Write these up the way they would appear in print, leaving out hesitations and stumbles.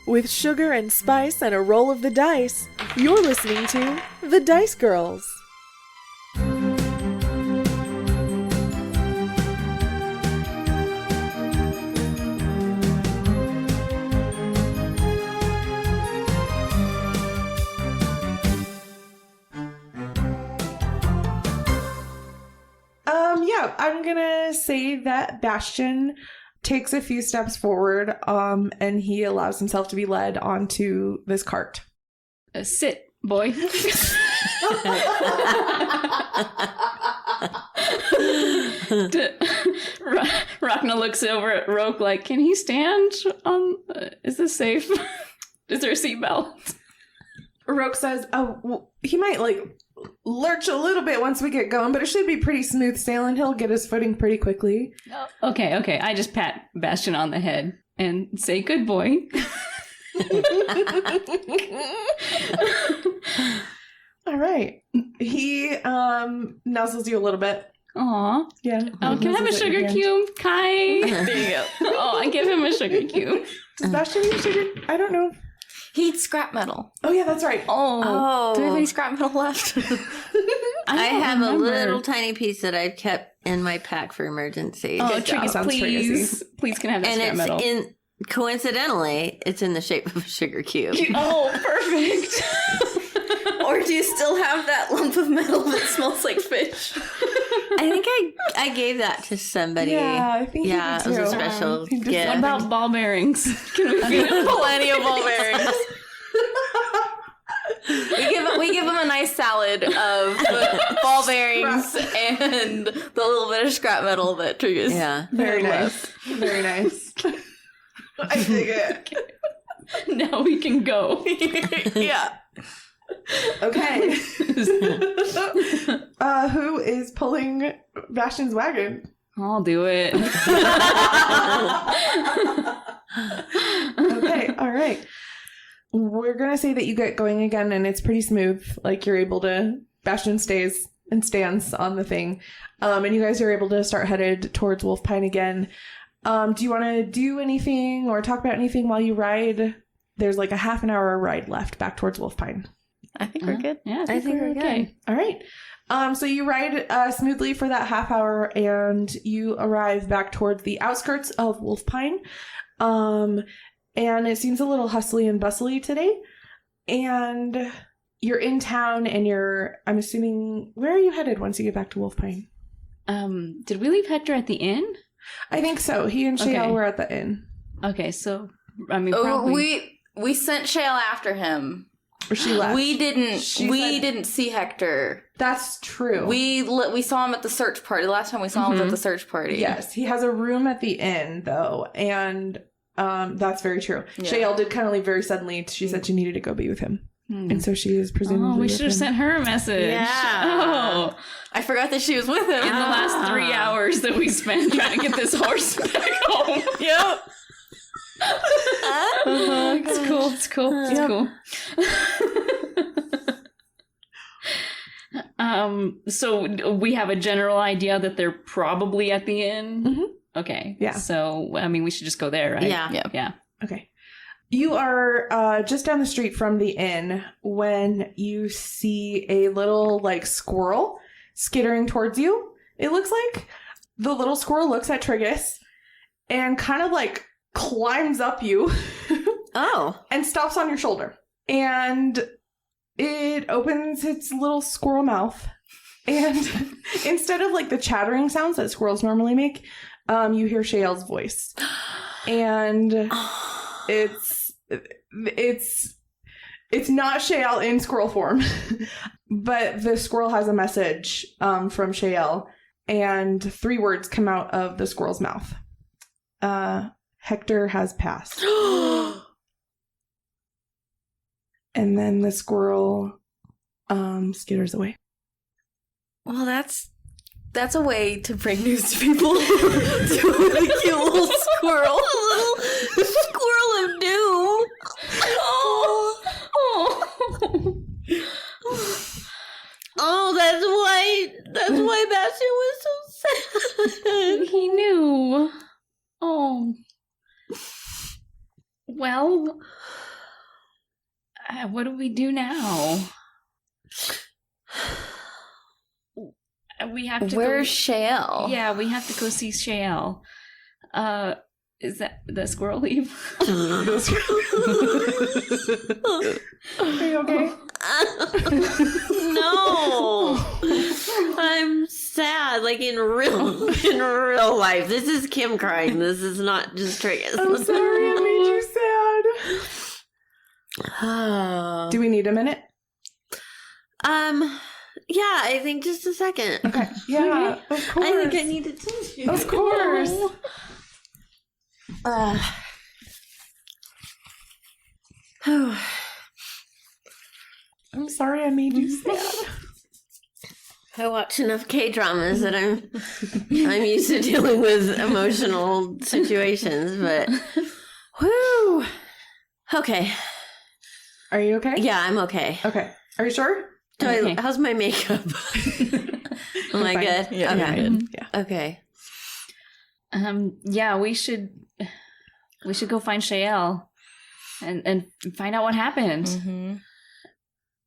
With sugar and spice and a roll of the dice, you're listening to The Dice Girls. I'm gonna say that Bastion takes a few steps forward, and he allows himself to be led onto this cart. Sit, boy. Rhakna looks over at Roke like, can he stand on... is this safe? Is there a seatbelt? Roke says, he might, lurch a little bit once we get going, but it should be pretty smooth sailing. He'll get his footing pretty quickly. Okay. I just pat Bastion on the head and say, good boy. All right. He nuzzles you a little bit. Aw. Yeah. Oh, can I have a sugar cube? Kai. There you go. Oh, I give him a sugar cube. Does Bastion eat sugar? I don't know. He eats scrap metal. Oh, yeah, that's right. Oh. Do we have any scrap metal left? I have a little tiny piece that I've kept in my pack for emergencies. Oh, Triggus, please. Please can I have that scrap metal. And coincidentally, it's in the shape of a sugar cube. Oh, perfect. Or do you still have that lump of metal that smells like fish? I think I gave that to somebody. Yeah, I think it was a special gift. What about ball bearings? Can we feed him Plenty of ball bearings. We give him a nice salad of ball bearings and the little bit of scrap metal that Triggus. Yeah, very nice. Very nice. I dig it. Now we can go. Yeah. Okay. Who is pulling Bastion's wagon? I'll do it. Okay, all right. We're gonna say that you get going again, and it's pretty smooth. You're able to. Bastion stays and stands on the thing, and you guys are able to start headed towards Wolfpine again. Do you want to do anything or talk about anything while you ride? There's a half an hour ride left back towards Wolfpine. I think we're good. Yeah, I think we're okay. All right. So you ride smoothly for that half hour, and you arrive back towards the outskirts of Wolfpine. And it seems a little hustly and bustly today. And you're in town, and I'm assuming, where are you headed once you get back to Wolfpine? Did we leave Hector at the inn? I think so. He and Shael were at the inn. Okay, so, probably... We sent Shael after him. Or she left. We didn't see Hector. That's true. We saw him at the search party. The last time we saw him was at the search party. Yes, he has a room at the inn, though, and that's very true. Yeah. Shael did kind of leave very suddenly. She said she needed to go be with him. And so she is presumably we should have sent her a message. Yeah. Oh. I forgot that she was with him. In the last 3 hours that we spent trying to get this horse back home. Yep. It's cool. So we have a general idea that they're probably at the inn. Mm-hmm. Okay. Yeah. So, we should just go there, right? Yeah. Okay. You are just down the street from the inn when you see a little, squirrel skittering towards you. It looks like the little squirrel looks at Triggus and kind of, climbs up you. Oh. And stops on your shoulder. And it opens its little squirrel mouth. And instead of, the chattering sounds that squirrels normally make, you hear Shael's voice. And... It's not Shael in squirrel form, but the squirrel has a message from Shael, and 3 words come out of the squirrel's mouth. Hector has passed. And then the squirrel skitters away. Well, that's a way to bring news to people. To a cute little squirrel. A little Squirrel of Doom. Oh, that's why Bastion was so sad. He knew. Oh. Well, what do we do now? We have to Where's Shael? Yeah, we have to go see Shael. Is that the squirrel leave? Are you okay? No. I'm sad. Like in real life. This is Kim crying. This is not just Triggus. I'm sorry I made you sad. Do we need a minute? Yeah, I think just a second. Okay. Yeah, of course. I think I need to tell you. Of course. I'm sorry I made you sad. I watch enough K-dramas that I'm used to dealing with emotional situations, but whoo. Okay. Are you okay? Yeah, I'm okay. Okay. Are you sure? How's my makeup? Am I good? Yeah, okay. you're good. Yeah. Okay. Yeah, we should go find Shael and find out what happened. Mm-hmm.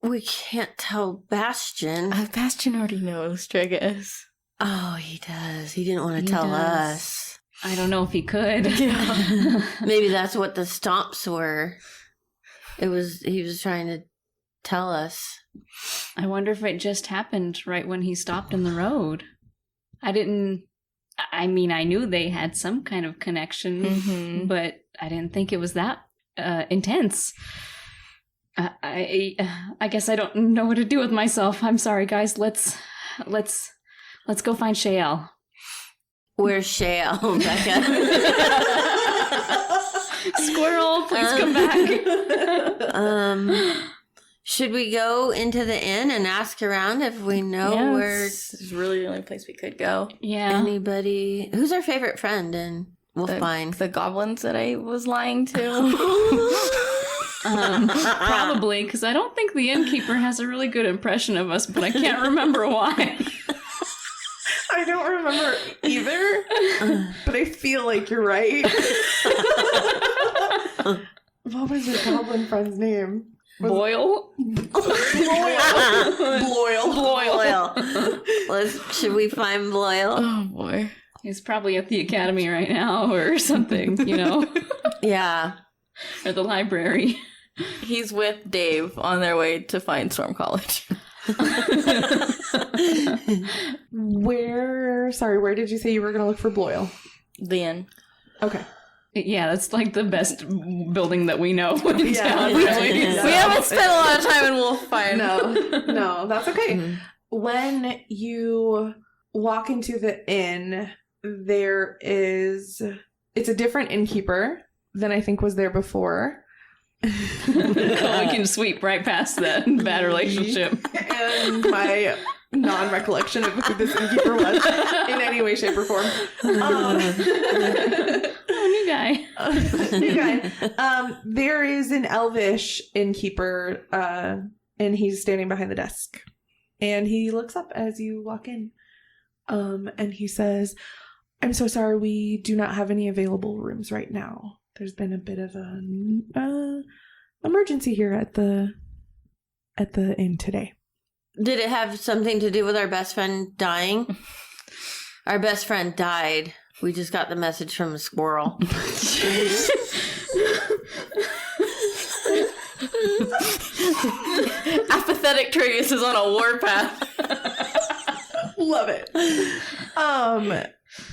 We can't tell Bastion. Bastion already knows, Triggus. Oh, he does. He didn't want to He tell does. us. I don't know if he could. Maybe that's what the stomps were. He was trying to tell us. I wonder if it just happened right when he stopped in the road. I knew they had some kind of connection, Mm-hmm. but I didn't think it was that intense. I guess I don't know what to do with myself. I'm sorry, guys. Let's go find Shael. Where's Shael, Becca? Squirrel, please come back. Should we go into the inn and ask around if we know where This is really the only place we could go. Yeah. anybody... Who's our favorite friend in Wolfbine? The goblins that I was lying to. Probably, because I don't think the innkeeper has a really good impression of us, but I can't remember why. I don't remember either, but I feel like you're right. What was your goblin friend's name? Boyle? Bloyle. Should we find Bloyle? Oh boy. He's probably at the academy right now or something, Yeah. or the library. He's with Dave on their way to find Storm College. Where did you say you were going to look for Bloyle? The inn. Okay. Yeah, that's like the best building that we know in Yeah. town. We- really. Yeah. We haven't spent a lot of time in Wolfbine. No, that's okay. Mhm. When you walk into the inn, it's a different innkeeper than I think was there before. We can sweep right past that bad relationship. And my non-recollection of who this innkeeper was in any way, shape, or form. New guy. New guy. There is an elvish innkeeper, and he's standing behind the desk. And he looks up as you walk in. And he says, "I'm so sorry, we do not have any available rooms right now. There's been a bit of an emergency here at the inn today." Did it have something to do with our best friend dying? Our best friend died. We just got the message from a squirrel. Apathetic Triggus is on a warpath. Love it.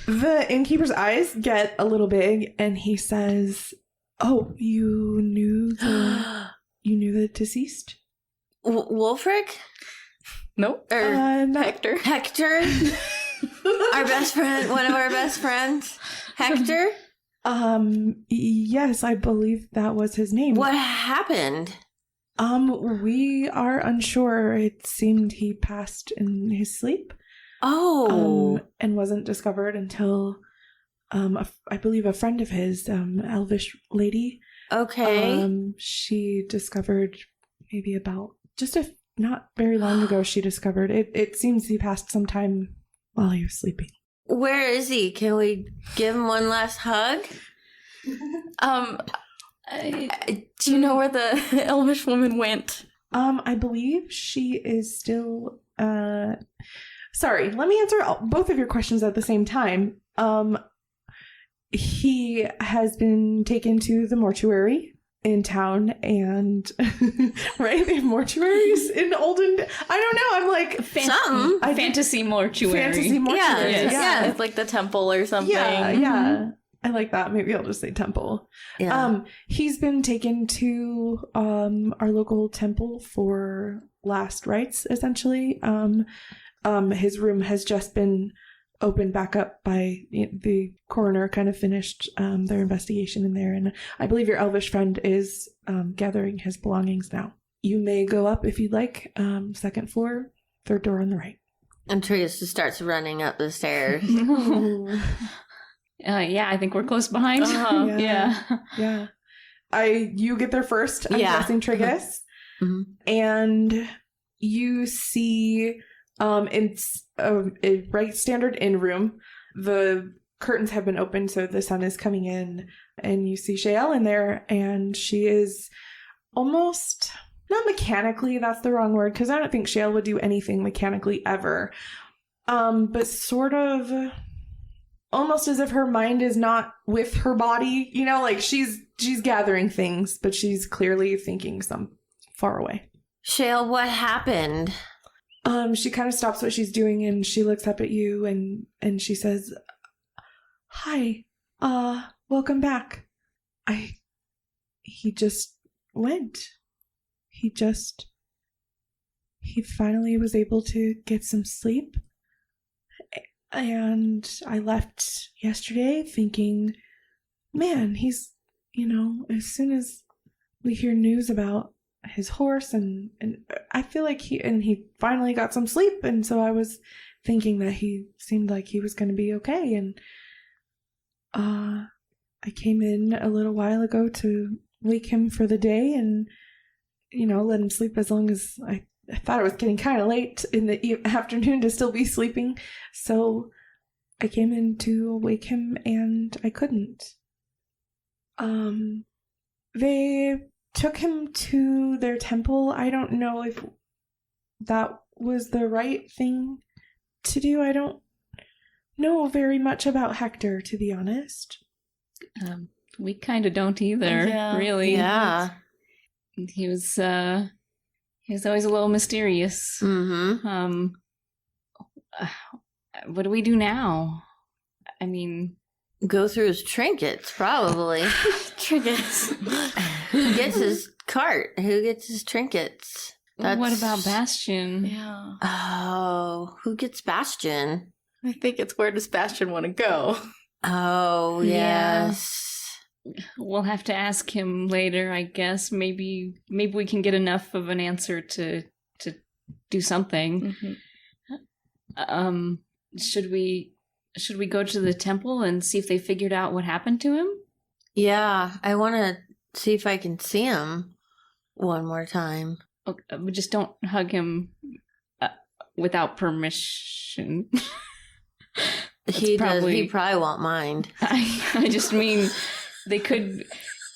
The innkeeper's eyes get a little big, and he says, "Oh, you knew the deceased?" Wolfric? Nope. Or No. Hector. Hector? Our best friend, one of our best friends? Hector? Yes, I believe that was his name. What happened? We are unsure. It seemed he passed in his sleep. Oh. And wasn't discovered until, I believe a friend of his, elvish lady. Okay. She discovered maybe about not very long ago. She discovered it. It seems he passed some time while he was sleeping. Where is he? Can we give him one last hug? Do you know where the elvish woman went? I believe she is still. Sorry, let me answer both of your questions at the same time. He has been taken to the mortuary in town, and right, they have mortuaries in olden. I don't know. I'm like fantasy mortuary. Fantasy mortuary. Yeah, it's like the temple or something. Yeah. I like that. Maybe I'll just say temple. Yeah. He's been taken to our local temple for last rites, essentially. His room has just been opened back up by the coroner, kind of finished their investigation in there, and I believe your elvish friend is gathering his belongings now. You may go up if you'd like. Second floor, third door on the right. And Triggus just starts running up the stairs. Yeah, I think we're close behind. Yeah. You get there first. I'm guessing Triggus. Mm-hmm. And you see it's a right standard inn room. The curtains have been opened, so the sun is coming in, and you see Shael in there, and she is almost, not mechanically, that's the wrong word, because I don't think Shael would do anything mechanically ever. But sort of almost as if her mind is not with her body, like she's gathering things, but she's clearly thinking some far away. Shael, what happened? She kind of stops what she's doing, and she looks up at you, and she says, "Hi, welcome back. He just went. He finally was able to get some sleep. And I left yesterday thinking, man, he's, as soon as we hear news about his horse and I feel like he finally got some sleep. And so I was thinking that he seemed like he was going to be okay. And I came in a little while ago to wake him for the day and, let him sleep as long as I thought it was getting kind of late in the afternoon to still be sleeping. So I came in to wake him and I couldn't. They took him to their temple. I don't know if that was the right thing to do. I don't know very much about Hector, to be honest. We kind of don't either, really. Yeah. He was always a little mysterious. Mm-hmm. What do we do now? I mean, go through his trinkets, probably. Trinkets. Who gets his cart? Who gets his trinkets? what about Bastion? Yeah. Oh, who gets Bastion? I think it's where does Bastion want to go? Oh, Yeah. yes. We'll have to ask him later, I guess. Maybe we can get enough of an answer to do something. Mm-hmm. Should we go to the temple and see if they figured out what happened to him? Yeah, I want to see if I can see him one more time. We just don't hug him without permission. He probably won't mind. I just mean they could.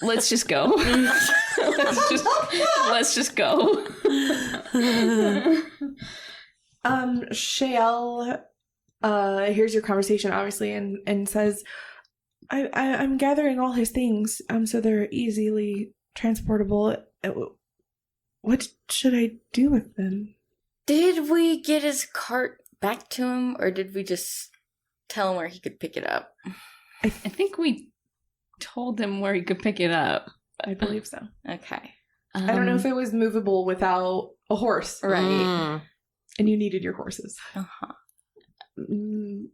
Let's just go. let's just go. Shael hears your conversation, obviously, and says, I'm gathering all his things, so they're easily transportable. What should I do with them? Did we get his cart back to him, or did we just tell him where he could pick it up? I think we told him where he could pick it up. I believe so. Okay. I don't know if it was movable without a horse. Right. Mm. And you needed your horses. Uh-huh.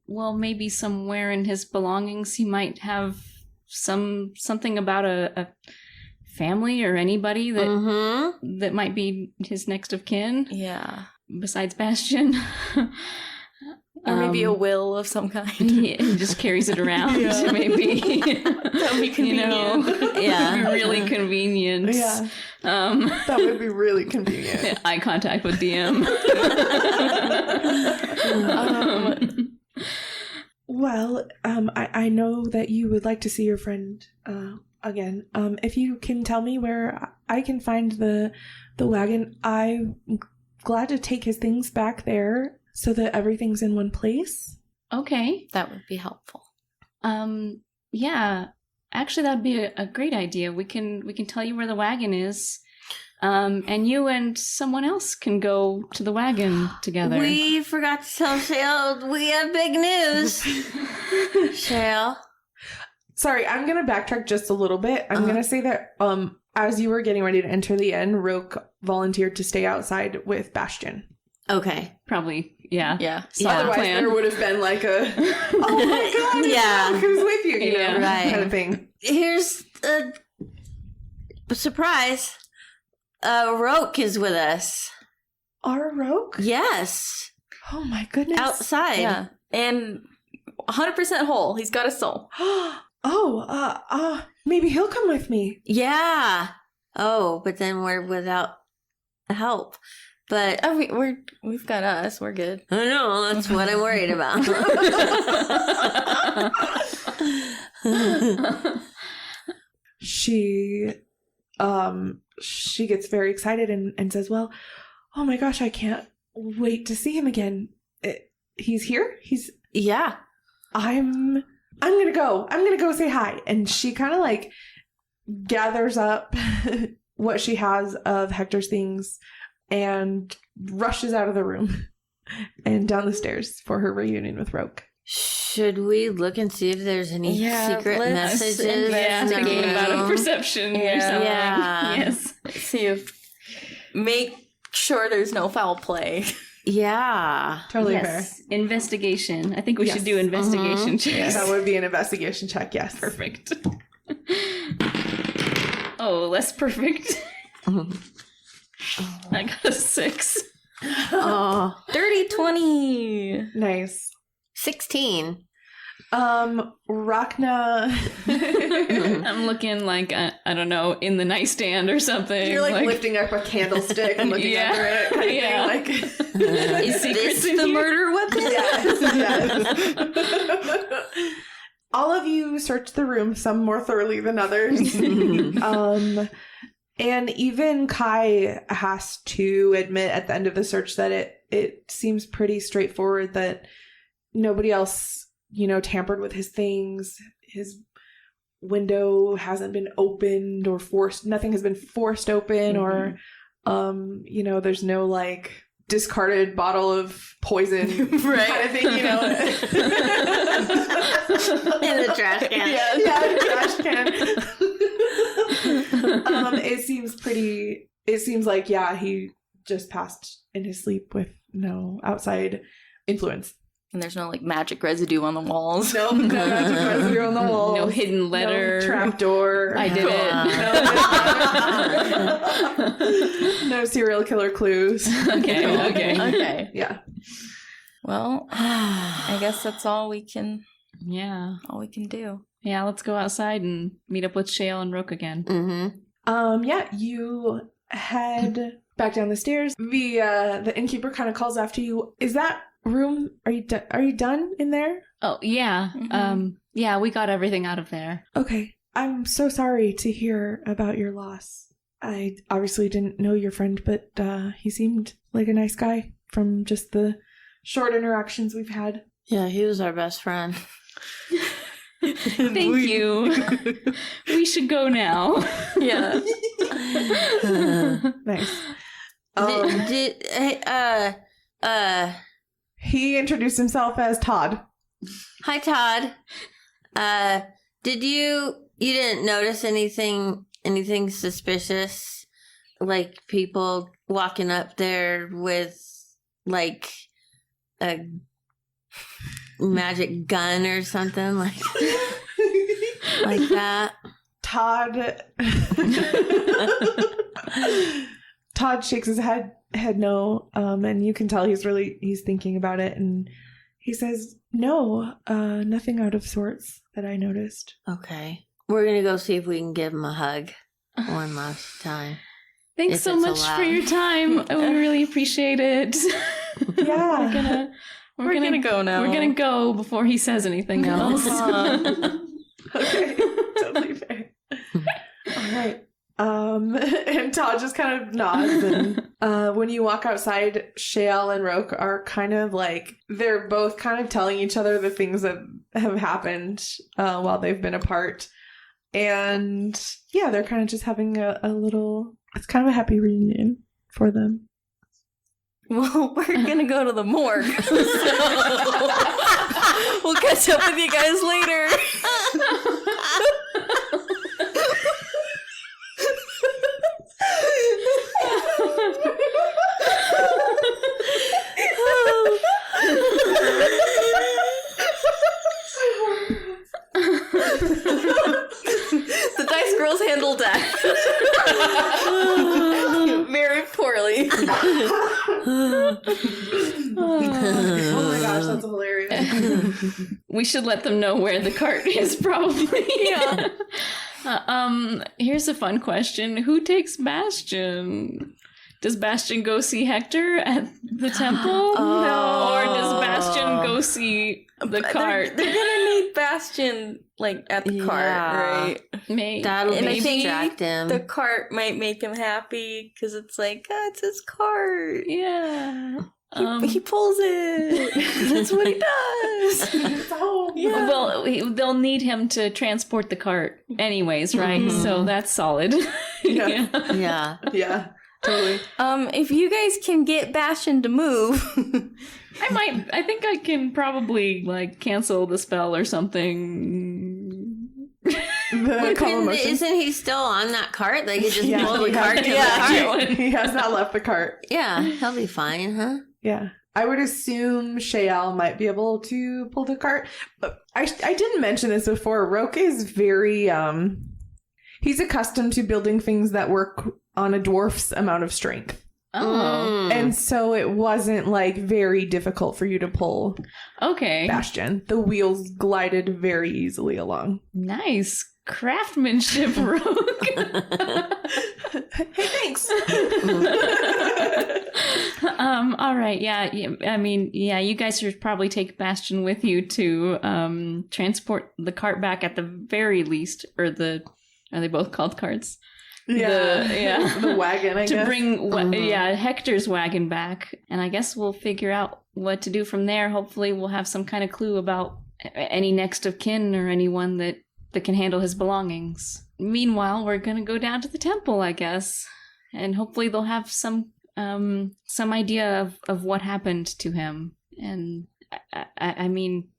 Well, maybe somewhere in his belongings he might have something about a family or anybody that might be his next of kin. Yeah. Besides Bastion. Or maybe a will of some kind. He just carries it around. Yeah. Maybe. That would be convenient. Yeah. That'd be really convenient. Yeah. That would be really convenient. Eye contact with DM. Well, I know that you would like to see your friend again. If you can tell me where I can find the wagon, I'm glad to take his things back there so that everything's in one place. Okay. That would be helpful. Yeah. Actually, that'd be a great idea. We can tell you where the wagon is. And you and someone else can go to the wagon together. We forgot to tell Shale we have big news. Shale. Sorry, I'm going to backtrack just a little bit. I'm going to say that as you were getting ready to enter the inn, Roke volunteered to stay outside with Bastion. Okay. Probably, yeah. Yeah. Otherwise, plan. there would have been like a, oh my god, Yeah. who's with you, you know, Yeah. Right. kind of thing. Here's a surprise. Roke is with us. Our Roke? Yes. Oh my goodness. Outside. Yeah. And 100% whole. He's got a soul. Maybe he'll come with me. Yeah. Oh, but then we're without help. But Oh, we've got us. We're good. I know, that's what I'm worried about. She gets very excited and says, well, oh my gosh, I can't wait to see him again. He's here? Yeah. I'm gonna go say hi. And she kind of like gathers up what she has of Hector's things and rushes out of the room and down the stairs for her reunion with Roke. Should we look and see if there's any secret let's messages? Yeah, investigate. thinking about a perception or Yeah. something. Yeah. Yes. See if... Make sure there's no foul play. Yeah. Totally Yes. Investigation. I think we Yes. should do investigation checks. That would be an investigation check, yes. Perfect. Oh, less perfect. I got a 6. Oh, Dirty 20. Nice. 16. Rhakna. I'm looking like, I don't know, in the nightstand or something. You're like lifting up a candlestick and looking Yeah. under it. Kind of Yeah. thing, like, Is secrets this in the here? murder weapon? yes. All of you search the room, some more thoroughly than others. And even Kai has to admit at the end of the search that it seems pretty straightforward that nobody else, tampered with his things. His window hasn't been opened or forced. Nothing has been forced open or, there's no like discarded bottle of poison Right. kind of thing, In the trash can. Yeah, in the trash can. It seems like, he just passed in his sleep with no outside influence. And there's no like magic residue on the walls. No magic residue on the wall. No hidden letter. No trapdoor. I did it. No serial killer clues. Okay. Okay. Yeah. Well, I guess that's all we can Yeah. do. Yeah, let's go outside and meet up with Shale and Roke again. Mm-hmm. You head back down the stairs. The innkeeper kind of calls after you. Is that room? Are you done in there? Oh, yeah. Mhm. Yeah, we got everything out of there. Okay. I'm so sorry to hear about your loss. I obviously didn't know your friend, but he seemed like a nice guy from just the short interactions we've had. Yeah, he was our best friend. Thank you. We should go now. Yeah. Nice. He introduced himself as Todd. Hi, Todd. You didn't notice anything suspicious? Like people walking up there with like a magic gun or something like that? Todd shakes his head no, and you can tell he's thinking about it, and he says, no, nothing out of sorts that I noticed. Okay. We're gonna go see if we can give him a hug one last time. Thanks If so it's much allowed. for your time. We really appreciate it. Yeah. We're gonna go now. We're gonna go before he says anything else. Okay, totally fair. right. And Todd just kind of nods. And when you walk outside, Shael and Roke are kind of like, they're both kind of telling each other the things that have happened while they've been apart. And yeah, they're kind of just having a little, it's kind of a happy reunion for them. Well, we're gonna go to the morgue. So we'll catch up with you guys later. The dice girls handle death very poorly. Oh my gosh, that's hilarious. We should let them know where the cart is, probably. Yeah. Here's a fun question. Who takes Bastion? Does Bastion go see Hector at the temple? No. Or does Bastion go see the cart? They're gonna need Bastion, like, at the cart, right? That'll And I think distract him. The cart might make him happy, because it's like, it's his cart. Yeah. He pulls it. That's what he does. Yeah. Well, they'll need him to transport the cart anyways, right? Mm-hmm. So that's solid. Yeah. Yeah. Yeah, totally. If you guys can get Bastion to move. I think I can probably, like, cancel the spell or something. Isn't he still on that cart? They could just pull the cart to the cart. He has not left the cart. Yeah, he'll be fine, huh? Yeah. I would assume Shael might be able to pull the cart. But I didn't mention this before. Roke is very, he's accustomed to building things that work on a dwarf's amount of strength. Oh. And so it wasn't, like, very difficult for you to pull Okay. Bastion. The wheels glided very easily along. Nice craftsmanship, Rogue. Hey, thanks. All right. Yeah. I mean, yeah, you guys should probably take Bastion with you to transport the cart back at the very least, or are they both called carts? Yeah. The wagon, I to guess. bring Hector's wagon back, and I guess we'll figure out what to do from there. Hopefully we'll have some kind of clue about any next of kin or anyone that can handle his belongings. Meanwhile, we're gonna go down to the temple, I guess, and hopefully they'll have some idea of what happened to him. And I mean,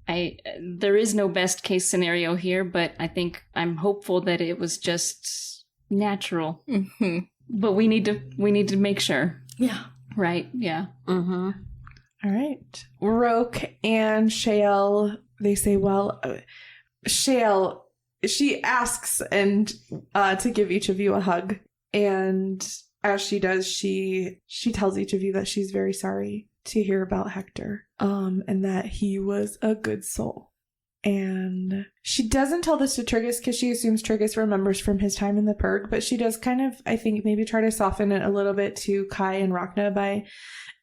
there is no best case scenario here, but I think I'm hopeful that it was just natural. Mm-hmm. But we need to make sure. Yeah. Right? Yeah. Mm-hmm. All right. Roke and Shael, they say, well, Shael, she asks and to give each of you a hug. And as she does, she tells each of you that she's very sorry to hear about Hector, and that he was a good soul. And she doesn't tell this to Triggus because she assumes Triggus remembers from his time in the Purg, but she does kind of, I think, maybe try to soften it a little bit to Kai and Rhakna by,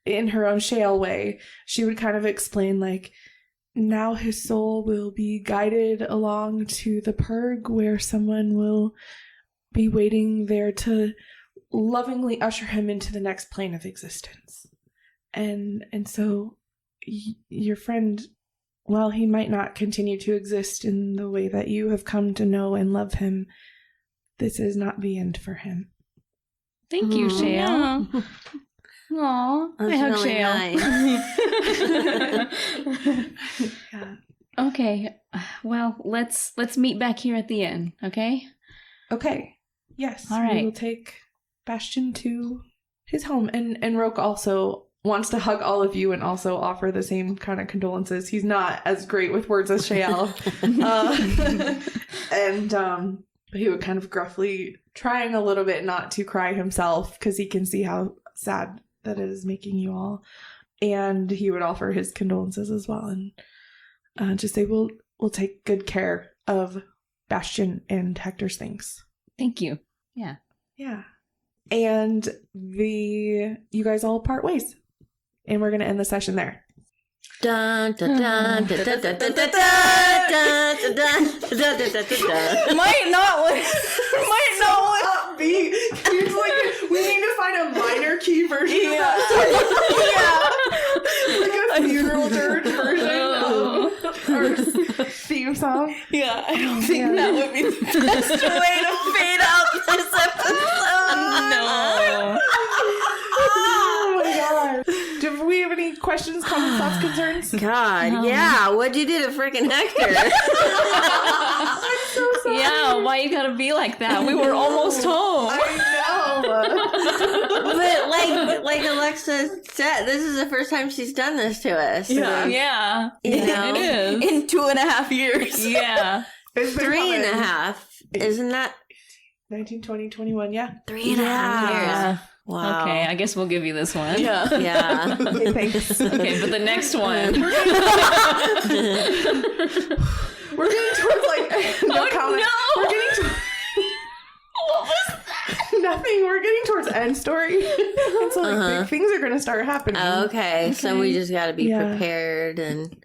in her own Shael way, she would kind of explain, like, now his soul will be guided along to the Purg where someone will be waiting there to lovingly usher him into the next plane of existence. And so your friend, while he might not continue to exist in the way that you have come to know and love him, this is not the end for him. Thank you, Shael. Aw, I hug Really Shael. Yeah. Okay. Well, let's meet back here at the inn, okay? Okay. Yes. All right. We will take Bastion to his home. And Roke also wants to hug all of you and also offer the same kind of condolences. He's not as great with words as Shael. And he would kind of gruffly, trying a little bit not to cry himself because he can see how sad that is making you all. And he would offer his condolences as well and just say, we'll take good care of Bastion and Hector's things. Thank you. Yeah. Yeah. And you guys all part ways. And we're going to end the session there. Dun, dun, dun, dun, dun, dun, dun, dun, dun, dun, dun, dun, dun, dun, dun. Might not win. Upbeat. It's like, we need to find a minor key version of that song. Like a funeral dirge version of our theme song. Yeah, I don't think that would be the best way to fade out this episode. No. Oh my god. Do we have any questions, comments, thoughts, concerns? God, yeah. What'd you do to freaking Hector? I'm so sorry. Yeah, why you gotta be like that? We were almost home. I know. But like Alexa said, this is the first time she's done this to us. Yeah. Yeah, You know? it is. In 2.5 years. Yeah. It's been 3.5. Isn't that 19, 20, 21, yeah. 3.5 years? Wow. Okay, I guess we'll give you this one. Yeah. Yeah. Okay, thanks. Okay, but the next one. We're getting towards like no comment. no! We're getting to What was that? nothing. We're getting towards end story, and so like big things are going to start happening. Okay, so we just got to be Yeah. prepared and.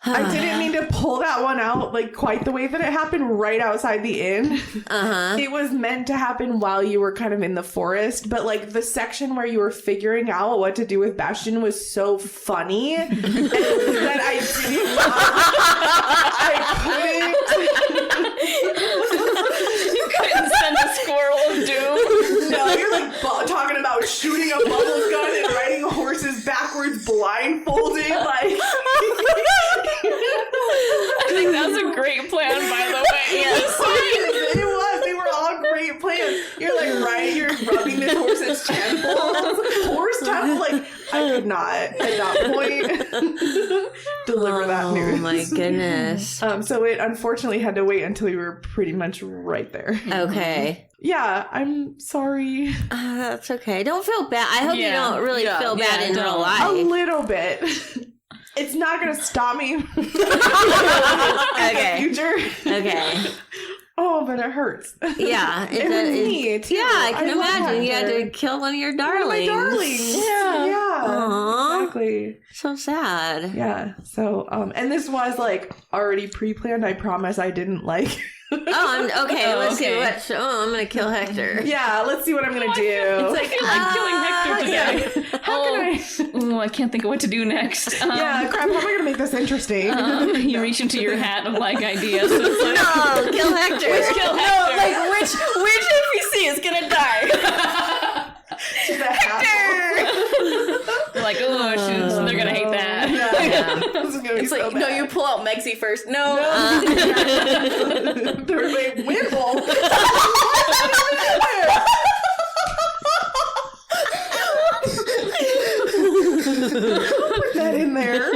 I didn't mean to pull that one out like quite the way that it happened right outside the inn. It was meant to happen while you were kind of in the forest, but like the section where you were figuring out what to do with Bastion was so funny that I didn't. You couldn't send a Squirrel of Doom. No, you're like talking about shooting a bubble gun and riding horses backwards blindfolded, like. I think that's a great plan, by the way. Yes. It was. They were all great plans. You're like riding, you're rubbing this horse's temple. Horse temple? Like, I could not at that point deliver that news. Oh my goodness. So it unfortunately had to wait until we were pretty much right there. Okay. Yeah, I'm sorry. That's okay. Don't feel bad. I hope you Yeah. don't really feel bad in real A life. little bit. It's not going to stop me. Okay. Future. Okay. Oh, but it hurts. Yeah. It was me, too. Yeah, I can I love imagine. You had Hector. to kill one of your One of darlings. my darlings. Yeah. Aw. Exactly. So sad. Yeah. So, and this was like already pre-planned. I promise I didn't like. Oh, let's see okay. what. I'm gonna kill Hector. Yeah. Let's see what I'm gonna do. It's like you're like killing Hector today. How can I? I can't think of what to do next. Yeah. Crap. How am I gonna make this interesting? You reach into your hat of like ideas. So it's like, No, kill Hector. kill Hector. Like, which NPC is gonna die? You're like, oh, they're gonna hate that. Yeah. This is gonna be It's so like, no, bad. you pull out Mexi first. No. They're like Wimble. Put that in there.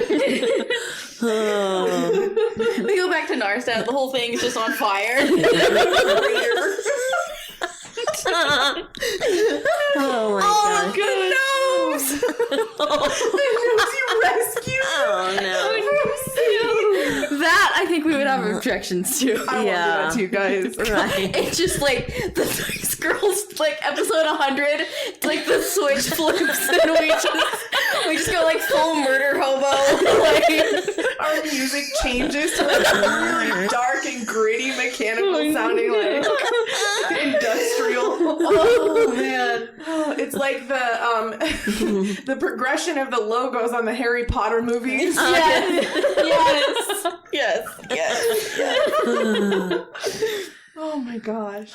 We go back to Narstad. The whole thing is just on fire. Oh my Oh, gosh. good nose. The nose you rescued. Oh no. That I think we would have objections to. I Yeah. won't do that to you guys. Right. It's just like the Threes Girls, like episode 100, like the switch flips and we just go like full murder hobo. Like, Our music changes to like really dark and gritty, mechanical sounding, like industrial. Oh man, it's like the the progression of the logos on the Harry Potter movies. yes. Oh my gosh.